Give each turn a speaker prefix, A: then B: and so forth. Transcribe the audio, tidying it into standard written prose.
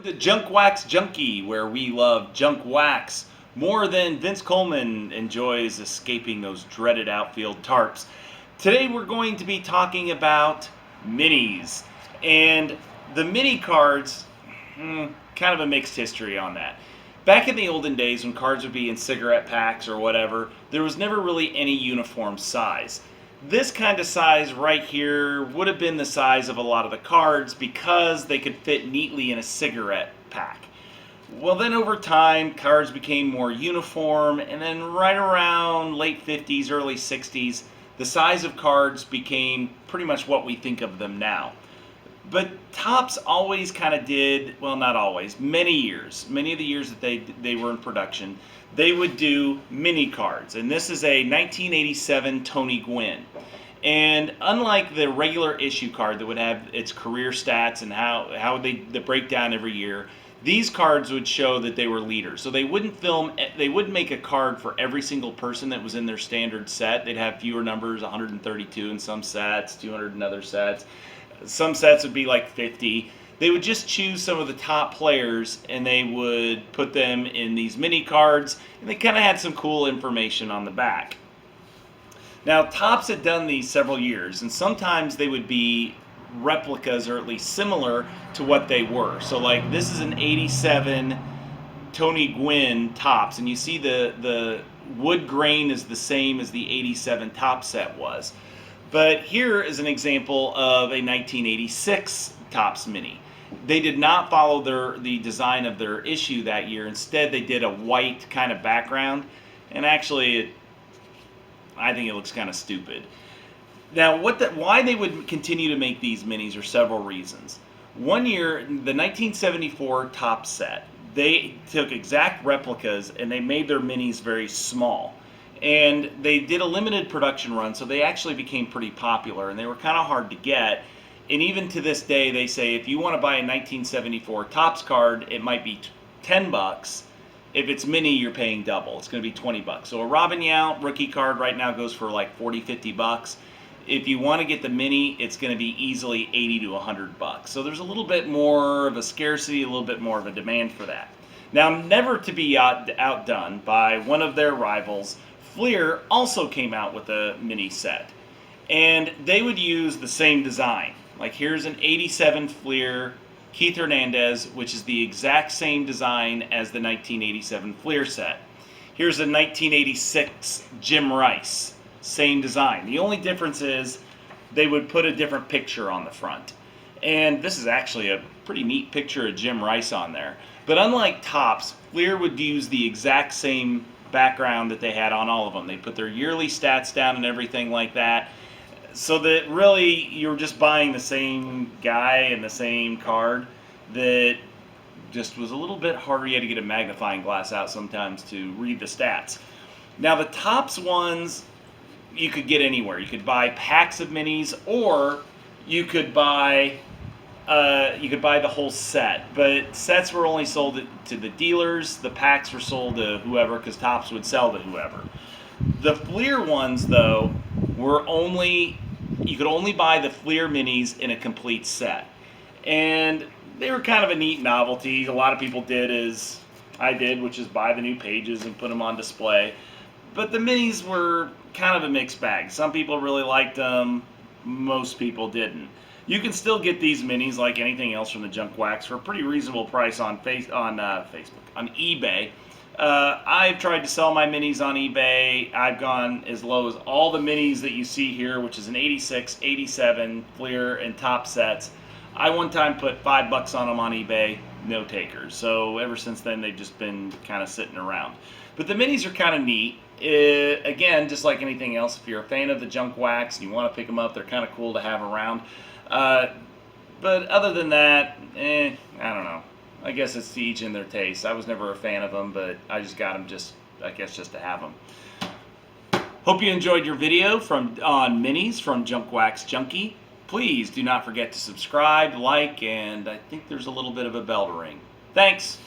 A: the Junkwax Junkie, where we love junk wax more than Vince Coleman enjoys escaping those dreaded outfield tarps. Today we're going to be talking about minis. And the mini cards, kind of a mixed history on that. Back in the olden days when cards would be in cigarette packs or whatever, there was never really any uniform size. This kind of size right here would have been the size of a lot of the cards because they could fit neatly in a cigarette pack. Well, then over time, cards became more uniform, and then right around late 50s, early 60s, the size of cards became pretty much what we think of them now. But Topps always kind of did, well, not always, many of the years that they were in production, they would do mini cards. And this is a 1987 Tony Gwynn. And unlike the regular issue card that would have its career stats and how they break down every year, these cards would show that they were leaders. So they wouldn't make a card for every single person that was in their standard set. They'd have fewer numbers, 132 in some sets, 200 in other sets. Some sets would be like 50. They would just choose some of the top players and they would put them in these mini cards, and they kind of had some cool information on the back. Now, Topps had done these several years, and sometimes they would be replicas or at least similar to what they were. So like this is an 87 Tony Gwynn Topps, and you see the wood grain is the same as the 87 Topps set was. But here is an example of a 1986 Topps Mini. They did not follow the design of their issue that year. Instead, they did a white kind of background, and actually, I think it looks kind of stupid. Now, why they would continue to make these minis are several reasons. One year, the 1974 Topps set, they took exact replicas and they made their minis very small. And they did a limited production run, so they actually became pretty popular, and they were kind of hard to get. And even to this day, they say if you want to buy a 1974 Topps card, it might be $10. If it's mini, you're paying double. It's going to be $20. So a Robin Yount rookie card right now goes for like $40-50. If you want to get the mini, it's going to be easily $80 to $100. So there's a little bit more of a scarcity, a little bit more of a demand for that. Now, never to be outdone by one of their rivals, Fleer also came out with a mini set, and they would use the same design. Like here's an 87 Fleer Keith Hernandez, which is the exact same design as the 1987 Fleer set. Here's a 1986 Jim Rice, same design. The only difference is they would put a different picture on the front. And this is actually a pretty neat picture of Jim Rice on there. But unlike Topps, Fleer would use the exact same background that they had on all of them. They put their yearly stats down and everything like that, so that really you're just buying the same guy and the same card. That just was a little bit harder. You had to get a magnifying glass out sometimes to read the stats. Now the Topps ones you could get anywhere. You could buy packs of minis, or you could buy the whole set, but sets were only sold to the dealers. The packs were sold to whoever, because Topps would sell to whoever. The Fleer ones, though, you could only buy the Fleer minis in a complete set. And they were kind of a neat novelty. A lot of people did as I did, which is buy the new pages and put them on display. But the minis were kind of a mixed bag. Some people really liked them, most people didn't. You can still get these minis like anything else from the Junkwax for a pretty reasonable price on eBay. I've tried to sell my minis on eBay. I've gone as low as all the minis that you see here, which is an 86, 87 Fleer and Topps sets. I one time put $5 on them on eBay, no takers. So ever since then, they've just been kind of sitting around. But the minis are kind of neat. Again, just like anything else, if you're a fan of the Junkwax and you want to pick them up, they're kind of cool to have around. But other than that, I don't know. I guess it's to each in their taste. I was never a fan of them, but I just got them just to have them. Hope you enjoyed your video on minis from Junkwax Junkie. Please do not forget to subscribe, like, and I think there's a little bit of a bell to ring. Thanks.